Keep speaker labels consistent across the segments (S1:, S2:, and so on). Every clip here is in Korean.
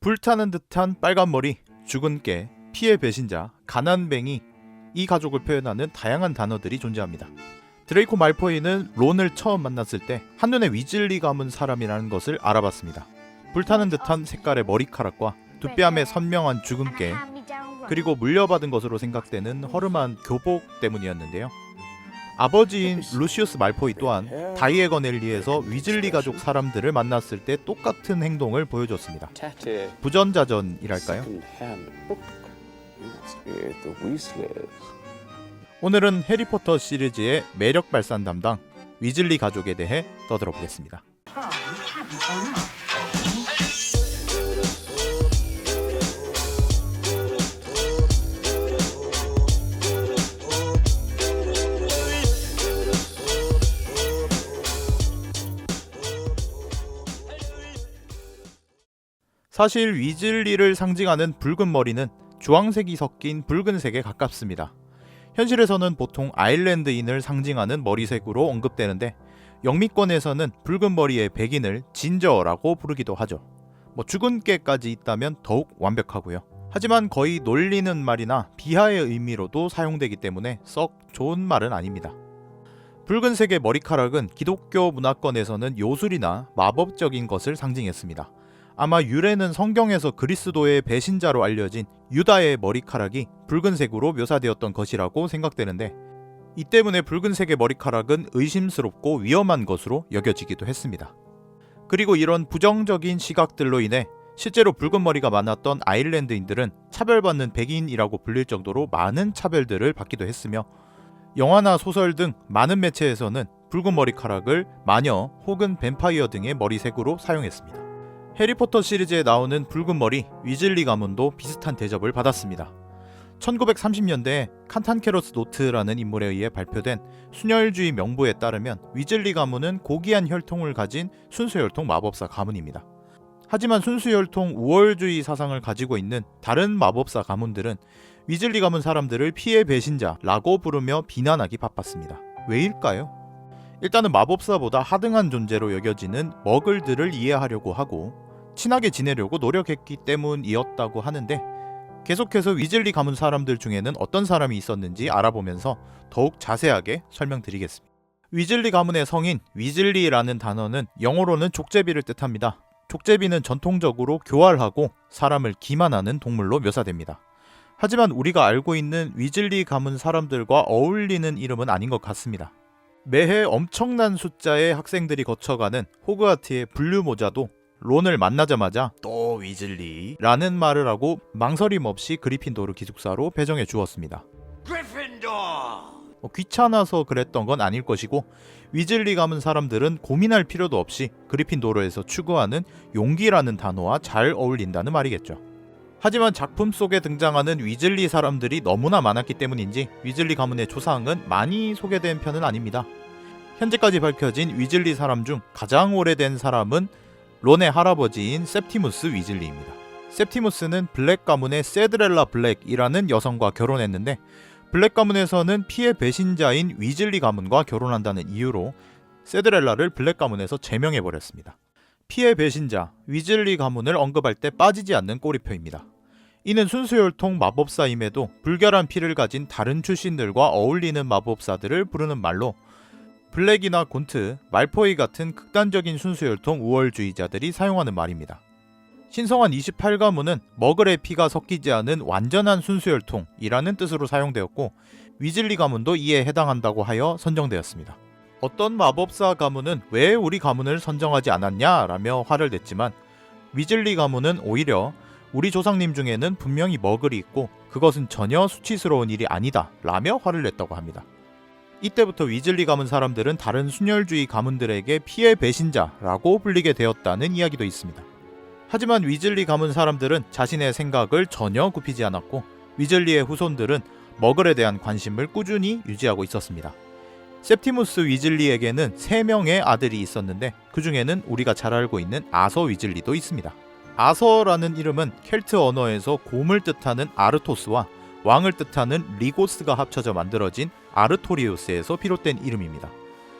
S1: 불타는 듯한 빨간 머리, 죽은 깨, 피해 배신자, 가난뱅이, 이 가족을 표현하는 다양한 단어들이 존재합니다. 드레이코 말포이는 론을 처음 만났을 때 한눈에 위즐리 가문 사람이라는 것을 알아봤습니다. 불타는 듯한 색깔의 머리카락과 두 뺨의 선명한 죽은 깨, 그리고 물려받은 것으로 생각되는 허름한 교복 때문이었는데요. 아버지인 루시우스 말포이 또한 다이애건 앨리에서 위즐리 가족 사람들을 만났을 때 똑같은 행동을 보여줬습니다. 부전자전이랄까요? 오늘은 해리포터 시리즈의 매력 발산 담당 위즐리 가족에 대해 떠들어보겠습니다. 사실 위즐리를 상징하는 붉은 머리는 주황색이 섞인 붉은색에 가깝습니다. 현실에서는 보통 아일랜드인을 상징하는 머리색으로 언급되는데 영미권에서는 붉은 머리의 백인을 진저라고 부르기도 하죠. 죽은 깨까지 있다면 더욱 완벽하고요. 하지만 거의 놀리는 말이나 비하의 의미로도 사용되기 때문에 썩 좋은 말은 아닙니다. 붉은색의 머리카락은 기독교 문화권에서는 요술이나 마법적인 것을 상징했습니다. 아마 유래는 성경에서 그리스도의 배신자로 알려진 유다의 머리카락이 붉은색으로 묘사되었던 것이라고 생각되는데, 이 때문에 붉은색의 머리카락은 의심스럽고 위험한 것으로 여겨지기도 했습니다. 그리고 이런 부정적인 시각들로 인해 실제로 붉은 머리가 많았던 아일랜드인들은 차별받는 백인이라고 불릴 정도로 많은 차별들을 받기도 했으며, 영화나 소설 등 많은 매체에서는 붉은 머리카락을 마녀 혹은 뱀파이어 등의 머리색으로 사용했습니다. 해리포터 시리즈에 나오는 붉은 머리 위즐리 가문도 비슷한 대접을 받았습니다. 1930년대에 칸탄케로스 노트라는 인물에 의해 발표된 순혈주의 명부에 따르면 위즐리 가문은 고귀한 혈통을 가진 순수혈통 마법사 가문입니다. 하지만 순수혈통 우월주의 사상을 가지고 있는 다른 마법사 가문들은 위즐리 가문 사람들을 피해 배신자라고 부르며 비난하기 바빴습니다. 왜일까요? 일단은 마법사보다 하등한 존재로 여겨지는 머글들을 이해하려고 하고 친하게 지내려고 노력했기 때문이었다고 하는데, 계속해서 위즐리 가문 사람들 중에는 어떤 사람이 있었는지 알아보면서 더욱 자세하게 설명드리겠습니다. 위즐리 가문의 성인 위즐리라는 단어는 영어로는 족제비를 뜻합니다. 족제비는 전통적으로 교활하고 사람을 기만하는 동물로 묘사됩니다. 하지만 우리가 알고 있는 위즐리 가문 사람들과 어울리는 이름은 아닌 것 같습니다. 매해 엄청난 숫자의 학생들이 거쳐가는 호그와트의 분류모자도 론을 만나자마자 또 위즐리 라는 말을 하고 망설임 없이 그리핀도르 기숙사로 배정해 주었습니다. 귀찮아서 그랬던 건 아닐 것이고, 위즐리 가문 사람들은 고민할 필요도 없이 그리핀도르에서 추구하는 용기라는 단어와 잘 어울린다는 말이겠죠. 하지만 작품 속에 등장하는 위즐리 사람들이 너무나 많았기 때문인지 위즐리 가문의 조상은 많이 소개된 편은 아닙니다. 현재까지 밝혀진 위즐리 사람 중 가장 오래된 사람은 론의 할아버지인 셉티무스 위즐리입니다. 셉티무스는 블랙 가문의 세드렐라 블랙이라는 여성과 결혼했는데, 블랙 가문에서는 피해 배신자인 위즐리 가문과 결혼한다는 이유로 세드렐라를 블랙 가문에서 제명해버렸습니다. 피해 배신자, 위즐리 가문을 언급할 때 빠지지 않는 꼬리표입니다. 이는 순수혈통 마법사임에도 불결한 피를 가진 다른 출신들과 어울리는 마법사들을 부르는 말로, 블랙이나 곤트, 말포이 같은 극단적인 순수혈통 우월주의자들이 사용하는 말입니다. 신성한 28가문은 머글의 피가 섞이지 않은 완전한 순수혈통이라는 뜻으로 사용되었고, 위즐리 가문도 이에 해당한다고 하여 선정되었습니다. 어떤 마법사 가문은 왜 우리 가문을 선정하지 않았냐라며 화를 냈지만, 위즐리 가문은 오히려 우리 조상님 중에는 분명히 머글이 있고 그것은 전혀 수치스러운 일이 아니다 라며 화를 냈다고 합니다. 이때부터 위즐리 가문 사람들은 다른 순혈주의 가문들에게 피해 배신자라고 불리게 되었다는 이야기도 있습니다. 하지만 위즐리 가문 사람들은 자신의 생각을 전혀 굽히지 않았고, 위즐리의 후손들은 머글에 대한 관심을 꾸준히 유지하고 있었습니다. 셉티무스 위즐리에게는 3명의 아들이 있었는데, 그 중에는 우리가 잘 알고 있는 아서 위즐리도 있습니다. 아서라는 이름은 켈트 언어에서 곰을 뜻하는 아르토스와 왕을 뜻하는 리고스가 합쳐져 만들어진 아르토리우스에서 비롯된 이름입니다.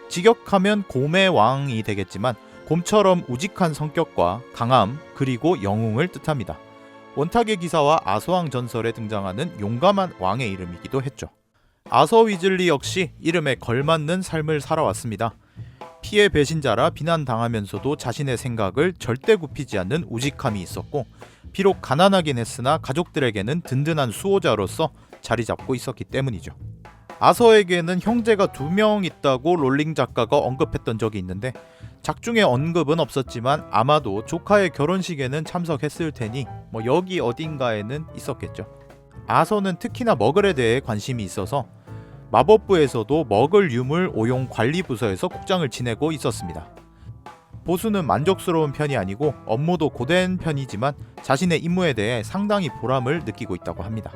S1: 직역하면 곰의 왕이 되겠지만 곰처럼 우직한 성격과 강함 그리고 영웅을 뜻합니다. 원탁의 기사와 아서왕 전설에 등장하는 용감한 왕의 이름이기도 했죠. 아서 위즐리 역시 이름에 걸맞는 삶을 살아왔습니다. 피해 배신자라 비난당하면서도 자신의 생각을 절대 굽히지 않는 우직함이 있었고, 비록 가난하긴 했으나 가족들에게는 든든한 수호자로서 자리 잡고 있었기 때문이죠. 아서에게는 형제가 2명 있다고 롤링 작가가 언급했던 적이 있는데, 작중에 언급은 없었지만 아마도 조카의 결혼식에는 참석했을 테니 여기 어딘가에는 있었겠죠. 아서는 특히나 머글에 대해 관심이 있어서 마법부에서도 머글 유물 오용 관리 부서에서 국장을 지내고 있었습니다. 보수는 만족스러운 편이 아니고 업무도 고된 편이지만 자신의 임무에 대해 상당히 보람을 느끼고 있다고 합니다.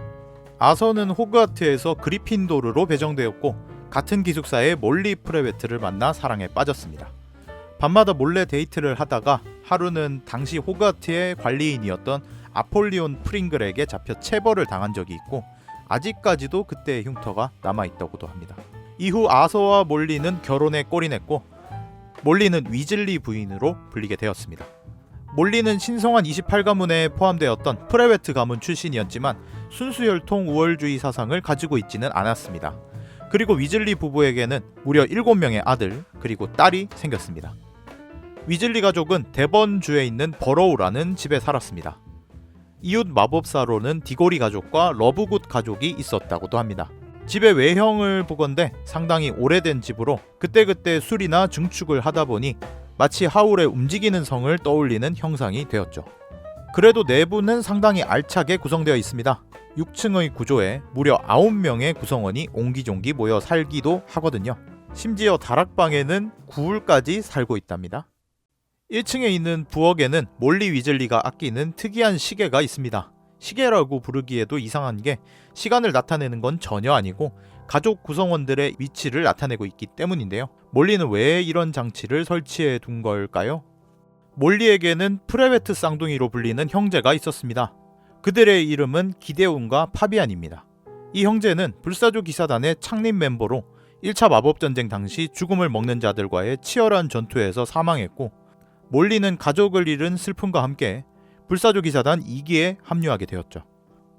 S1: 아서는 호그와트에서 그리핀도르로 배정되었고, 같은 기숙사의 몰리 프레베트를 만나 사랑에 빠졌습니다. 밤마다 몰래 데이트를 하다가 하루는 당시 호그와트의 관리인이었던 아폴리온 프링글에게 잡혀 체벌을 당한 적이 있고, 아직까지도 그때의 흉터가 남아있다고도 합니다. 이후 아서와 몰리는 결혼에 골인했고, 몰리는 위즐리 부인으로 불리게 되었습니다. 몰리는 신성한 28가문에 포함되었던 프레베트 가문 출신이었지만 순수혈통 우월주의 사상을 가지고 있지는 않았습니다. 그리고 위즐리 부부에게는 무려 7명의 아들 그리고 딸이 생겼습니다. 위즐리 가족은 데번주에 있는 버로우라는 집에 살았습니다. 이웃 마법사로는 디고리 가족과 러브굿 가족이 있었다고도 합니다. 집의 외형을 보건대 상당히 오래된 집으로 그때그때 수리나 증축을 하다 보니 마치 하울의 움직이는 성을 떠올리는 형상이 되었죠. 그래도 내부는 상당히 알차게 구성되어 있습니다. 6층의 구조에 무려 9명의 구성원이 옹기종기 모여 살기도 하거든요. 심지어 다락방에는 구울까지 살고 있답니다. 1층에 있는 부엌에는 몰리 위즐리가 아끼는 특이한 시계가 있습니다. 시계라고 부르기에도 이상한 게 시간을 나타내는 건 전혀 아니고 가족 구성원들의 위치를 나타내고 있기 때문인데요. 몰리는 왜 이런 장치를 설치해 둔 걸까요? 몰리에게는 프레베트 쌍둥이로 불리는 형제가 있었습니다. 그들의 이름은 기데온과 파비안입니다. 이 형제는 불사조 기사단의 창립 멤버로 1차 마법전쟁 당시 죽음을 먹는 자들과의 치열한 전투에서 사망했고, 몰리는 가족을 잃은 슬픔과 함께 불사조 기사단 2기에 합류하게 되었죠.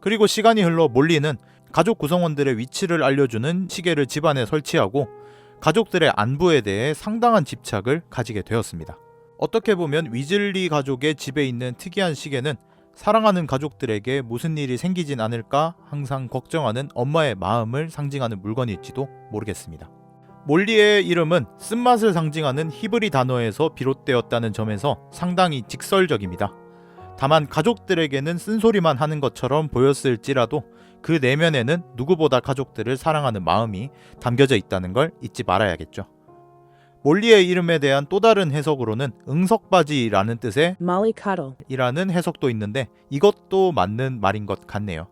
S1: 그리고 시간이 흘러 몰리는 가족 구성원들의 위치를 알려주는 시계를 집안에 설치하고 가족들의 안부에 대해 상당한 집착을 가지게 되었습니다. 어떻게 보면 위즐리 가족의 집에 있는 특이한 시계는 사랑하는 가족들에게 무슨 일이 생기진 않을까 항상 걱정하는 엄마의 마음을 상징하는 물건일지도 모르겠습니다. 몰리의 이름은 쓴맛을 상징하는 히브리 단어에서 비롯되었다는 점에서 상당히 직설적입니다. 다만 가족들에게는 쓴소리만 하는 것처럼 보였을지라도 그 내면에는 누구보다 가족들을 사랑하는 마음이 담겨져 있다는 걸 잊지 말아야겠죠. 몰리의 이름에 대한 또 다른 해석으로는 응석바지라는 뜻의 이라는 해석도 있는데 이것도 맞는 말인 것 같네요.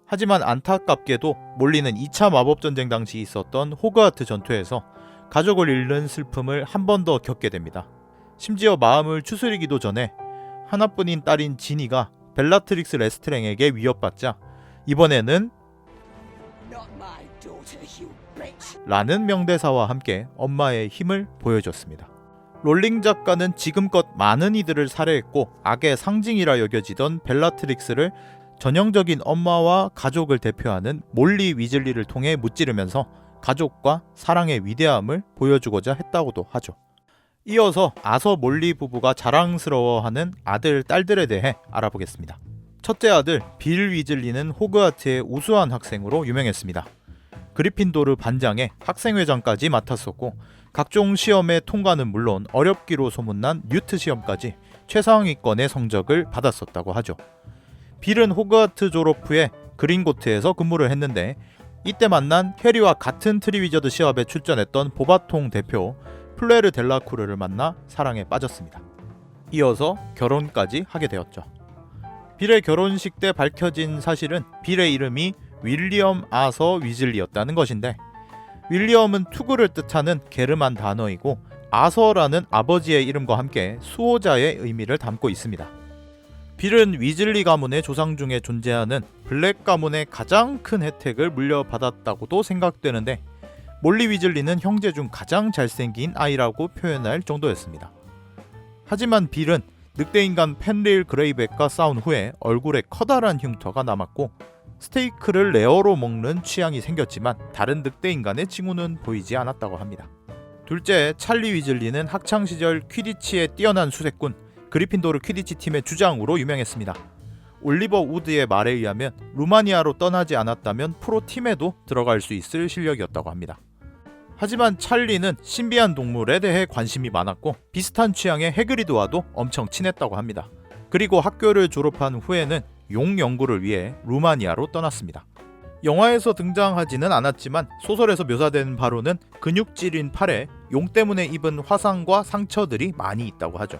S1: 하지만 안타깝게도 몰리는 2차 마법전쟁 당시 있었던 호그와트 전투에서 가족을 잃는 슬픔을 한 번 더 겪게 됩니다. 심지어 마음을 추스리기도 전에 하나뿐인 딸인 지니가 벨라트릭스 레스트랭에게 위협받자 이번에는 라는 명대사와 함께 엄마의 힘을 보여줬습니다. 롤링 작가는 지금껏 많은 이들을 살해했고 악의 상징이라 여겨지던 벨라트릭스를 전형적인 엄마와 가족을 대표하는 몰리 위즐리를 통해 무찌르면서 가족과 사랑의 위대함을 보여주고자 했다고도 하죠. 이어서 아서 몰리 부부가 자랑스러워하는 아들, 딸들에 대해 알아보겠습니다. 첫째 아들 빌 위즐리는 호그와트의 우수한 학생으로 유명했습니다. 그리핀도르 반장에 학생회장까지 맡았었고 각종 시험의 통과는 물론 어렵기로 소문난 뉴트 시험까지 최상위권의 성적을 받았었다고 하죠. 빌은 호그와트 졸업 후에 그린고트에서 근무를 했는데 이때 만난 해리와 같은 트리위저드 시합에 출전했던 보바통 대표 플레르 델라쿠르를 만나 사랑에 빠졌습니다. 이어서 결혼까지 하게 되었죠. 빌의 결혼식 때 밝혀진 사실은 빌의 이름이 윌리엄 아서 위즐리였다는 것인데, 윌리엄은 투구를 뜻하는 게르만 단어이고 아서라는 아버지의 이름과 함께 수호자의 의미를 담고 있습니다. 빌은 위즐리 가문의 조상 중에 존재하는 블랙 가문의 가장 큰 혜택을 물려받았다고도 생각되는데, 몰리 위즐리는 형제 중 가장 잘생긴 아이라고 표현할 정도였습니다. 하지만 빌은 늑대인간 펜릴 그레이백과 싸운 후에 얼굴에 커다란 흉터가 남았고 스테이크를 레어로 먹는 취향이 생겼지만 다른 늑대인간의 징후는 보이지 않았다고 합니다. 둘째, 찰리 위즐리는 학창시절 퀴디치에 뛰어난 수색꾼, 그리핀도르 퀴디치 팀의 주장으로 유명했습니다. 올리버 우드의 말에 의하면 루마니아로 떠나지 않았다면 프로팀에도 들어갈 수 있을 실력이었다고 합니다. 하지만 찰리는 신비한 동물에 대해 관심이 많았고 비슷한 취향의 해그리드와도 엄청 친했다고 합니다. 그리고 학교를 졸업한 후에는 용 연구를 위해 루마니아로 떠났습니다. 영화에서 등장하지는 않았지만 소설에서 묘사된 바로는 근육질인 팔에 용 때문에 입은 화상과 상처들이 많이 있다고 하죠.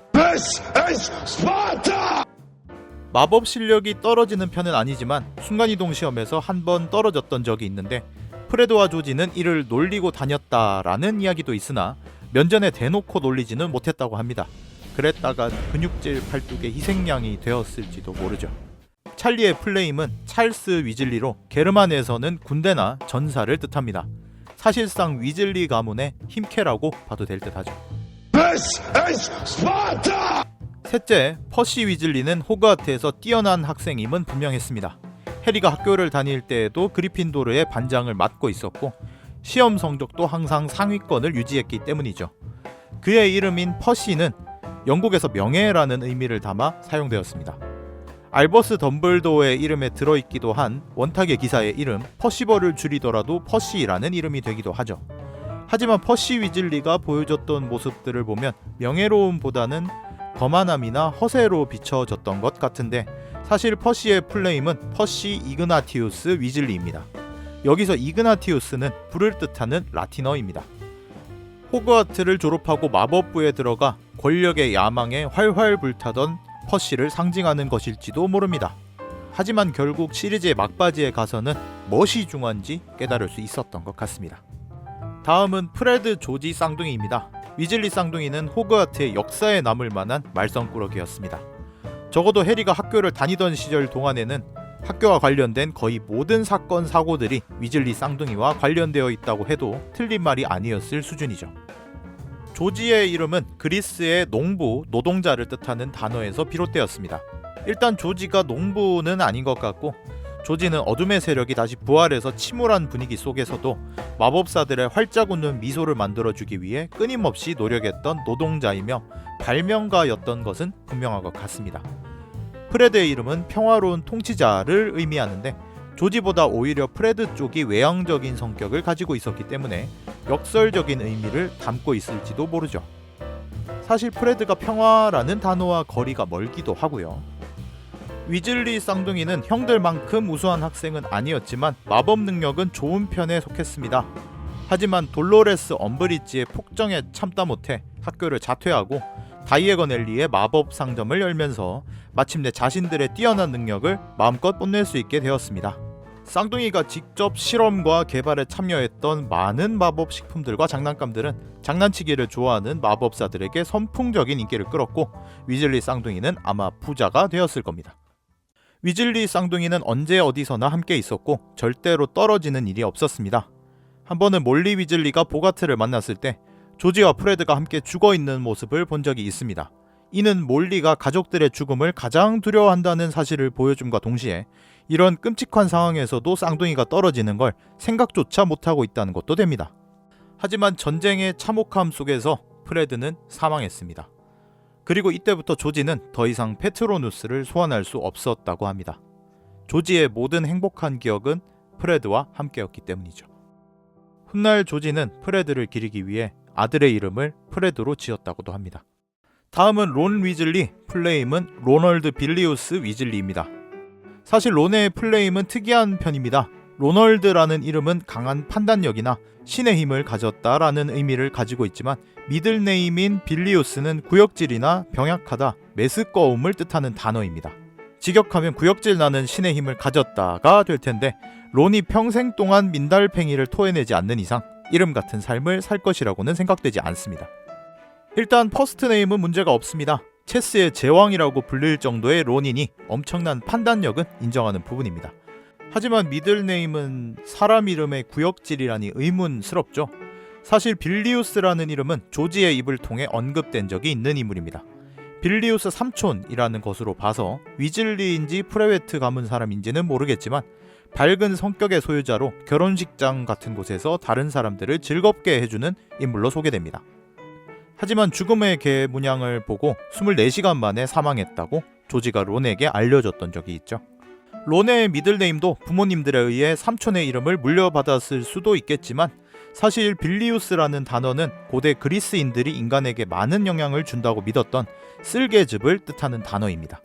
S1: 마법 실력이 떨어지는 편은 아니지만 순간이동 시험에서 한 번 떨어졌던 적이 있는데 프레드와 조지는 이를 놀리고 다녔다라는 이야기도 있으나 면전에 대놓고 놀리지는 못했다고 합니다. 그랬다가 근육질 팔뚝의 희생양이 되었을지도 모르죠. 찰리의 플레임은 찰스 위즐리로 게르만에서는 군대나 전사를 뜻합니다. 사실상 위즐리 가문의 힘캐라고 봐도 될 듯하죠. 셋째, 퍼시 위즐리는 호그와트에서 뛰어난 학생임은 분명했습니다. 해리가 학교를 다닐 때에도 그리핀도르의 반장을 맡고 있었고 시험 성적도 항상 상위권을 유지했기 때문이죠. 그의 이름인 퍼시는 영국에서 명예라는 의미를 담아 사용되었습니다. 알버스 덤블도어의 이름에 들어있기도 한 원탁의 기사의 이름 퍼시벌을 줄이더라도 퍼시라는 이름이 되기도 하죠. 하지만 퍼시 위즐리가 보여줬던 모습들을 보면 명예로움보다는 거만함이나 허세로 비춰졌던 것 같은데 사실 퍼시의 플레임은 퍼시 이그나티우스 위즐리입니다. 여기서 이그나티우스는 불을 뜻하는 라틴어입니다. 호그와트를 졸업하고 마법부에 들어가 권력의 야망에 활활 불타던 퍼시를 상징하는 것일지도 모릅니다. 하지만 결국 시리즈의 막바지에 가서는 무엇이 중요한지 깨달을 수 있었던 것 같습니다. 다음은 프레드 조지 쌍둥이입니다. 위즐리 쌍둥이는 호그와트의 역사에 남을 만한 말썽꾸러기였습니다. 적어도 해리가 학교를 다니던 시절 동안에는 학교와 관련된 거의 모든 사건 사고들이 위즐리 쌍둥이와 관련되어 있다고 해도 틀린 말이 아니었을 수준이죠. 조지의 이름은 그리스의 농부, 노동자를 뜻하는 단어에서 비롯되었습니다. 일단 조지가 농부는 아닌 것 같고 조지는 어둠의 세력이 다시 부활해서 침울한 분위기 속에서도 마법사들의 활짝 웃는 미소를 만들어주기 위해 끊임없이 노력했던 노동자이며 발명가였던 것은 분명한 것 같습니다. 프레드의 이름은 평화로운 통치자를 의미하는데 조지보다 오히려 프레드 쪽이 외향적인 성격을 가지고 있었기 때문에 역설적인 의미를 담고 있을지도 모르죠. 사실 프레드가 평화라는 단어와 거리가 멀기도 하고요. 위즐리 쌍둥이는 형들만큼 우수한 학생은 아니었지만 마법 능력은 좋은 편에 속했습니다. 하지만 돌로레스 엄브리지의 폭정에 참다 못해 학교를 자퇴하고 다이애건 앨리의 마법 상점을 열면서 마침내 자신들의 뛰어난 능력을 마음껏 뽐낼 수 있게 되었습니다. 쌍둥이가 직접 실험과 개발에 참여했던 많은 마법 식품들과 장난감들은 장난치기를 좋아하는 마법사들에게 선풍적인 인기를 끌었고 위즐리 쌍둥이는 아마 부자가 되었을 겁니다. 위즐리 쌍둥이는 언제 어디서나 함께 있었고 절대로 떨어지는 일이 없었습니다. 한 번은 몰리 위즐리가 보가트를 만났을 때 조지와 프레드가 함께 죽어있는 모습을 본 적이 있습니다. 이는 몰리가 가족들의 죽음을 가장 두려워한다는 사실을 보여줌과 동시에 이런 끔찍한 상황에서도 쌍둥이가 떨어지는 걸 생각조차 못하고 있다는 것도 됩니다. 하지만 전쟁의 참혹함 속에서 프레드는 사망했습니다. 그리고 이때부터 조지는 더 이상 페트로누스를 소환할 수 없었다고 합니다. 조지의 모든 행복한 기억은 프레드와 함께였기 때문이죠. 훗날 조지는 프레드를 기리기 위해 아들의 이름을 프레드로 지었다고도 합니다. 다음은 론 위즐리, 플레임은 로널드 빌리우스 위즐리입니다. 사실 론의 플레임은 특이한 편입니다. 로널드라는 이름은 강한 판단력이나 신의 힘을 가졌다라는 의미를 가지고 있지만 미들네임인 빌리우스는 구역질이나 병약하다, 메스꺼움을 뜻하는 단어입니다. 직역하면 구역질 나는 신의 힘을 가졌다가 될 텐데 론이 평생 동안 민달팽이를 토해내지 않는 이상 이름 같은 삶을 살 것이라고는 생각되지 않습니다. 일단 퍼스트네임은 문제가 없습니다. 체스의 제왕이라고 불릴 정도의 론이니 엄청난 판단력은 인정하는 부분입니다. 하지만 미들네임은 사람 이름의 구역질이라니 의문스럽죠. 사실 빌리우스라는 이름은 조지의 입을 통해 언급된 적이 있는 인물입니다. 빌리우스 삼촌이라는 것으로 봐서 위즐리인지 프레웨트 가문 사람인지는 모르겠지만 밝은 성격의 소유자로 결혼식장 같은 곳에서 다른 사람들을 즐겁게 해주는 인물로 소개됩니다. 하지만 죽음의 개 문양을 보고 24시간 만에 사망했다고 조지가 론에게 알려줬던 적이 있죠. 론의 미들네임도 부모님들에 의해 삼촌의 이름을 물려받았을 수도 있겠지만 사실 빌리우스라는 단어는 고대 그리스인들이 인간에게 많은 영향을 준다고 믿었던 쓸개즙을 뜻하는 단어입니다.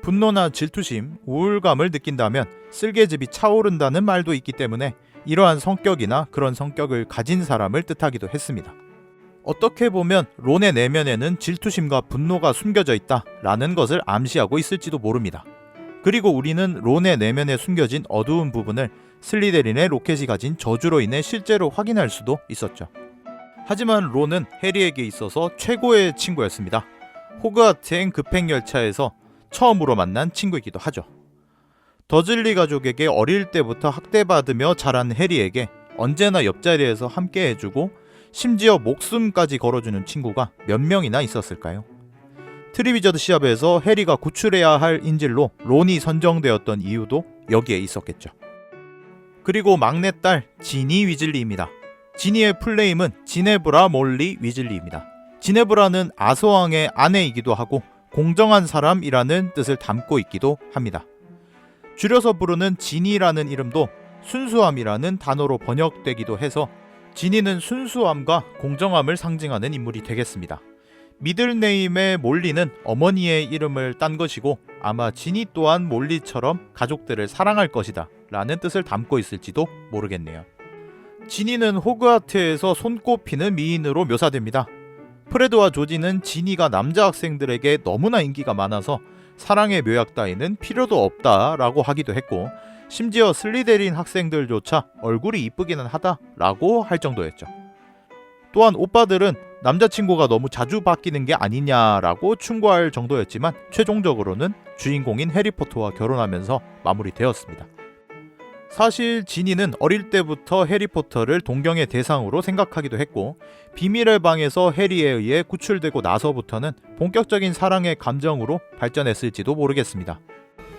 S1: 분노나 질투심, 우울감을 느낀다면 쓸개즙이 차오른다는 말도 있기 때문에 이러한 성격이나 그런 성격을 가진 사람을 뜻하기도 했습니다. 어떻게 보면 론의 내면에는 질투심과 분노가 숨겨져 있다라는 것을 암시하고 있을지도 모릅니다. 그리고 우리는 론의 내면에 숨겨진 어두운 부분을 슬리데린의 로켓이 가진 저주로 인해 실제로 확인할 수도 있었죠. 하지만 론은 해리에게 있어서 최고의 친구였습니다. 호그와트행 급행열차에서 처음으로 만난 친구이기도 하죠. 더즐리 가족에게 어릴 때부터 학대받으며 자란 해리에게 언제나 옆자리에서 함께 해주고 심지어 목숨까지 걸어주는 친구가 몇 명이나 있었을까요? 트리비저드 시합에서 해리가 구출해야 할 인질로 론이 선정되었던 이유도 여기에 있었겠죠. 그리고 막내딸 지니 위즐리입니다. 지니의 풀네임은 지네브라 몰리 위즐리입니다. 지네브라는 아서왕의 아내이기도 하고 공정한 사람이라는 뜻을 담고 있기도 합니다. 줄여서 부르는 지니라는 이름도 순수함이라는 단어로 번역되기도 해서 지니는 순수함과 공정함을 상징하는 인물이 되겠습니다. 미들네임의 몰리는 어머니의 이름을 딴 것이고 아마 지니 또한 몰리처럼 가족들을 사랑할 것이다 라는 뜻을 담고 있을지도 모르겠네요. 지니는 호그와트에서 손꼽히는 미인으로 묘사됩니다. 프레드와 조지는 지니가 남자 학생들에게 너무나 인기가 많아서 사랑의 묘약 따위는 필요도 없다라고 하기도 했고 심지어 슬리데린 학생들조차 얼굴이 이쁘기는 하다라고 할 정도였죠. 또한 오빠들은 남자친구가 너무 자주 바뀌는 게 아니냐라고 충고할 정도였지만 최종적으로는 주인공인 해리포터와 결혼하면서 마무리되었습니다. 사실 지니는 어릴 때부터 해리포터를 동경의 대상으로 생각하기도 했고 비밀의 방에서 해리에 의해 구출되고 나서부터는 본격적인 사랑의 감정으로 발전했을지도 모르겠습니다.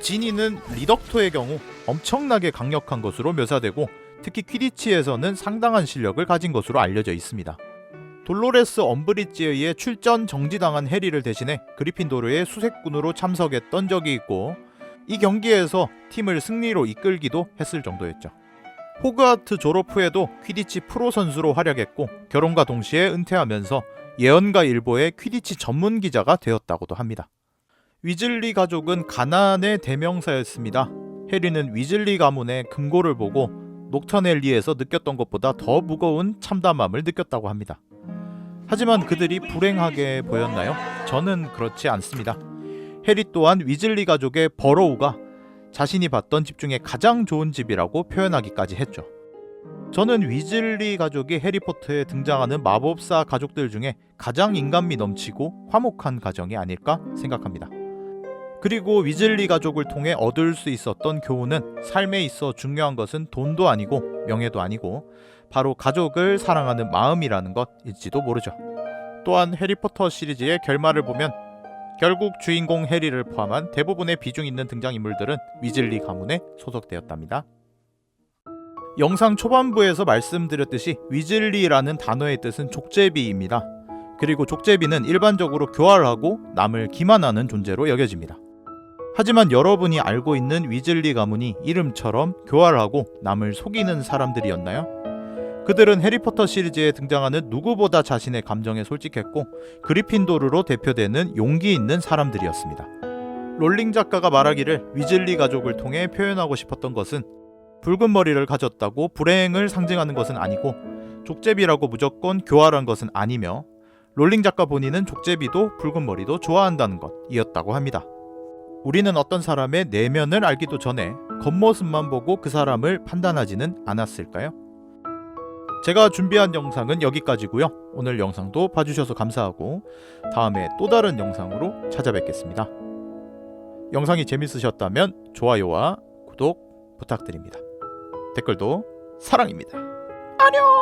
S1: 지니는 리덕터의 경우 엄청나게 강력한 것으로 묘사되고 특히 퀴디치에서는 상당한 실력을 가진 것으로 알려져 있습니다. 돌로레스 엄브리지에 의해 출전 정지당한 해리를 대신해 그리핀도르의 수색군으로 참석했던 적이 있고 이 경기에서 팀을 승리로 이끌기도 했을 정도였죠. 호그와트 졸업 후에도 퀴디치 프로 선수로 활약했고 결혼과 동시에 은퇴하면서 예언가 일보의 퀴디치 전문 기자가 되었다고도 합니다. 위즐리 가족은 가난의 대명사였습니다. 해리는 위즐리 가문의 금고를 보고 녹턴 앨리에서 느꼈던 것보다 더 무거운 참담함을 느꼈다고 합니다. 하지만 그들이 불행하게 보였나요? 저는 그렇지 않습니다. 해리 또한 위즐리 가족의 버로우가 자신이 봤던 집 중에 가장 좋은 집이라고 표현하기까지 했죠. 저는 위즐리 가족이 해리포터에 등장하는 마법사 가족들 중에 가장 인간미 넘치고 화목한 가정이 아닐까 생각합니다. 그리고 위즐리 가족을 통해 얻을 수 있었던 교훈은 삶에 있어 중요한 것은 돈도 아니고 명예도 아니고 바로 가족을 사랑하는 마음이라는 것일지도 모르죠. 또한 해리포터 시리즈의 결말을 보면 결국 주인공 해리를 포함한 대부분의 비중 있는 등장인물들은 위즐리 가문에 소속되었답니다. 영상 초반부에서 말씀드렸듯이 위즐리라는 단어의 뜻은 족제비입니다. 그리고 족제비는 일반적으로 교활하고 남을 기만하는 존재로 여겨집니다. 하지만 여러분이 알고 있는 위즐리 가문이 이름처럼 교활하고 남을 속이는 사람들이었나요? 그들은 해리포터 시리즈에 등장하는 누구보다 자신의 감정에 솔직했고 그리핀도르로 대표되는 용기 있는 사람들이었습니다. 롤링 작가가 말하기를 위즐리 가족을 통해 표현하고 싶었던 것은 붉은 머리를 가졌다고 불행을 상징하는 것은 아니고 족제비라고 무조건 교활한 것은 아니며 롤링 작가 본인은 족제비도 붉은 머리도 좋아한다는 것이었다고 합니다. 우리는 어떤 사람의 내면을 알기도 전에 겉모습만 보고 그 사람을 판단하지는 않았을까요? 제가 준비한 영상은 여기까지고요. 오늘 영상도 봐주셔서 감사하고 다음에 또 다른 영상으로 찾아뵙겠습니다. 영상이 재밌으셨다면 좋아요와 구독 부탁드립니다. 댓글도 사랑입니다. 안녕!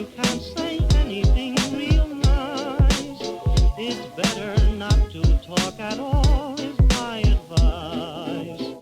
S2: you can't say anything real nice. It's better not to talk at all.